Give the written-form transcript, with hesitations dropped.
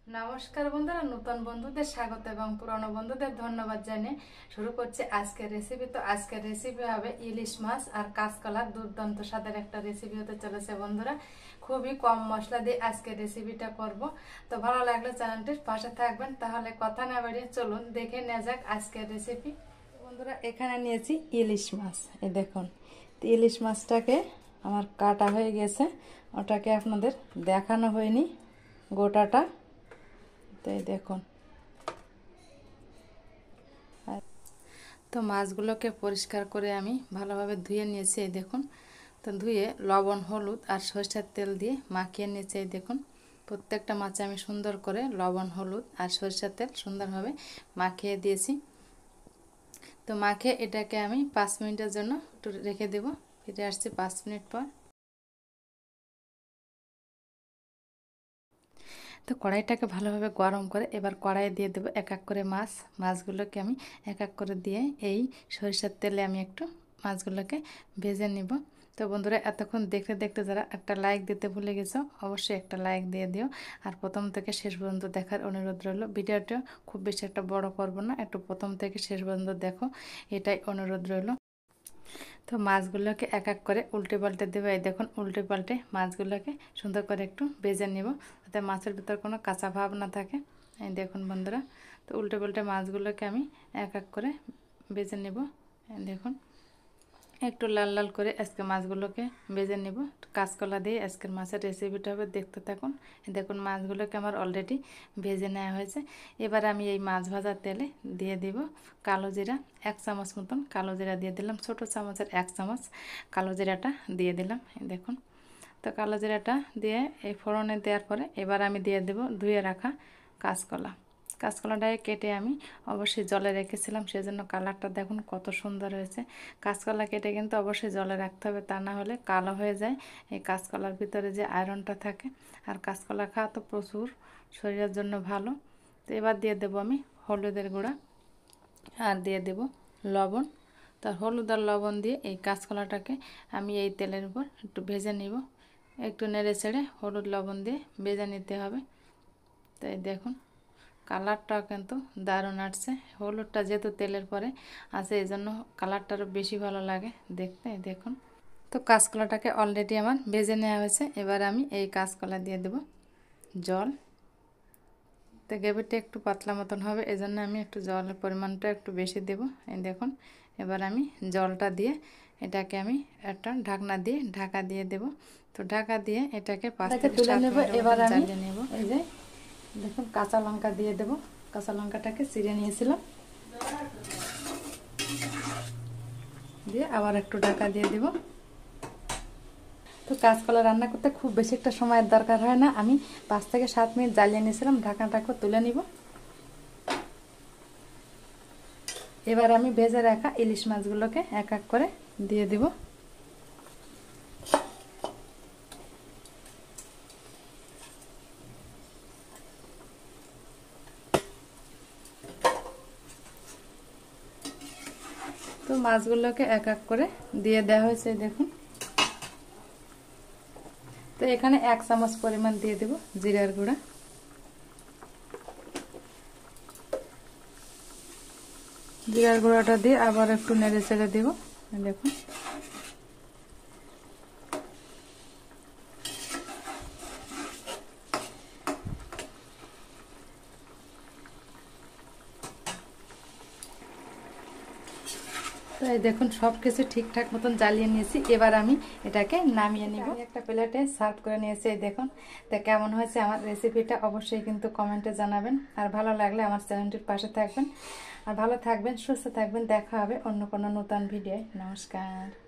নমস্কার বন্ধুরা, নতুন বন্ধুদের স্বাগত এবং পুরনো বন্ধুদের ধন্যবাদ জানিয়ে শুরু করছে আজকের রেসিপি। তো আজকের রেসিপি হবে ইলিশ মাছ আর কাঁচকলার দুর্দান্ত স্বাদের একটা রেসিপি হতে চলেছে বন্ধুরা। খুবই কম মশলা দিয়ে আজকের রেসিপিটা করব। তো ভালো লাগলে চ্যানেলটির পাশে থাকবেন। তাহলে কথা না বাড়িয়ে চলুন দেখে নেওয়া যাক আজকের রেসিপি। বন্ধুরা, এখানে নিয়েছি ইলিশ মাছ। এই দেখুন, ইলিশ মাছটাকে আমার কাটা হয়ে গেছে, ওটাকে আপনাদের দেখানো হয়নি গোটাটা। এই দেখুন, তো মাছগুলোকে পরিষ্কার করে আমি ভালোভাবে ধুয়ে নিয়েছি। এই দেখুন, তো ধুয়ে লবণ, হলুদ আর সরষের তেল দিয়ে মাখিয়ে নিয়েছি। এই দেখুন, প্রত্যেকটা মাছে আমি সুন্দর করে লবণ, হলুদ আর সরষের তেল সুন্দরভাবে মাখিয়ে দিয়েছি। তো মাখিয়ে এটাকে আমি 5 মিনিটের জন্য একটু রেখে দেব। ফিরে আসছি 5 মিনিট পর। তো কড়াইটাকে ভালোভাবে গরম করে এবার কড়াইয়ে দিয়ে দেবো এক এক করে মাছগুলোকে আমি এক এক করে দিয়ে এই সরিষার তেলে আমি একটু মাছগুলোকে ভেজে নিব। তো বন্ধুরা, এতক্ষণ দেখতে দেখতে যারা একটা লাইক দিতে ভুলে গেছো, অবশ্যই একটা লাইক দিয়ে দিও। আর প্রথম থেকে শেষ পর্যন্ত দেখার অনুরোধ রইল। ভিডিওটা খুব বেশি একটা বড় করব না, একটু প্রথম থেকে শেষ পর্যন্ত দেখো, এটাই অনুরোধ রইল। তো মাছগুলোকে এক এক করে উল্টে পাল্টে দেবো। এই দেখুন, উল্টে পাল্টে মাছগুলোকে সুন্দর করে একটু ভেজে নিব, যাতে মাছের ভিতর কোনো কাঁচা ভাব না থাকে। এই দেখুন বন্ধুরা, তো উল্টে পাল্টে মাছগুলোকে আমি এক এক করে ভেজে নেব। দেখুন, একটু লাল লাল করে আজকে মাছগুলোকে ভেজে নেব। কাঁচকলা দিয়ে আজকের মাছের রেসিপিটা হবে, দেখতে থাকুন। দেখুন, মাছগুলোকে আমার অলরেডি ভেজে নেওয়া হয়েছে। এবার আমি এই মাছ ভাজার তেলে দিয়ে দিব কালো জিরা, 1 চামচ মতন কালো জিরা দিয়ে দিলাম। ছোটো চামচের 1 চামচ কালো জিরাটা দিয়ে দিলাম। দেখুন, তো কালো জিরাটা দিয়ে এই ফোড়নে দেওয়ার পরে এবার আমি দিয়ে দেব ধুয়ে রাখা কাঁচকলাটাকে কেটে আমি অবশ্যই জলে রেখেছিলাম, সেজন্য কালারটা দেখুন কত সুন্দর হয়েছে। কাঁচকলা কেটে কিন্তু অবশ্যই জলে রাখতে হবে, তা না হলে কালো হয়ে যায় এই কাঁচকলার ভিতরে যে আয়রনটা থাকে। আর কাঁচকলা খাওয়া তো প্রচুর শরীরের জন্য ভালো। তো এবার দিয়ে দেব আমি হলুদের গুঁড়া আর দিয়ে দেব লবণ। তার হলুদ আর লবণ দিয়ে এই কাঁচকলাটাকে আমি এই তেলের উপর একটু ভেজে নিব। একটু নেড়ে ছেড়ে হলুদ লবণ দিয়ে ভেজে নিতে হবে। তাই দেখুন, কালারটা কিন্তু দারুণ আসছে। হলুদটা যেহেতু তেলের পরে আছে, এই জন্য কালারটা আরও বেশি ভালো লাগে দেখতে। দেখুন, তো কাঁচকলাটাকে অলরেডি আমার ভেজে নেওয়া হয়েছে। এবার আমি এই কাঁচকলা দিয়ে দেব জল। তো গ্রেভিটা একটু পাতলা মতন হবে, এই জন্য আমি একটু জলের পরিমাণটা একটু বেশি দেব। এই দেখুন, এবার আমি জলটা দিয়ে এটাকে আমি একটা ঢাকনা দিয়ে ঢাকা দিয়ে দেব। তো ঢাকা দিয়ে এটাকে 5 থেকে 7 মিনিট এবার আমি জ্বালিয়ে নেব। এই যে দেখুন, কাঁচা লঙ্কা দিয়ে দেব। কাঁচা লঙ্কাটাকে চিড়ে নিয়েছিলাম, দিয়ে আবার একটু ঢাকা দিয়ে দেব। তো কাঁচকলা রান্না করতে খুব বেশি একটা সময়ের দরকার হয় না। আমি 5 থেকে 7 মিনিট জ্বালিয়ে নিয়েছিলাম, ঢাকনাটাকে তুলে নিব। এবার আমি ভেজে রাখা ইলিশ মাছগুলোকে এক এক করে দিয়ে দিব। তো মাছগুলোকে এক এক করে দিয়ে দেওয়া হয়েছে। দেখুন, তো এখানে 1 চামচ পরিমাণ দিয়ে দেব জিরার গুঁড়া। জিরার গুঁড়াটা দিয়ে আবার একটু নেড়ে চেড়ে দেব। দেখুন, তো এই দেখুন, সব কিছু ঠিকঠাক মতন জ্বালিয়ে নিয়েছি। এবার আমি এটাকে নামিয়ে নিব। একটা প্লেটে সার্ভ করে নিয়েছি। এই দেখুন, তো কেমন হয়েছে আমার রেসিপিটা অবশ্যই কিন্তু কমেন্টে জানাবেন। আর ভালো লাগলে আমার চ্যানেলটির পাশে থাকবেন। আর ভালো থাকবেন, সুস্থ থাকবেন। দেখা হবে অন্য কোনো নতুন ভিডিওয়। নমস্কার।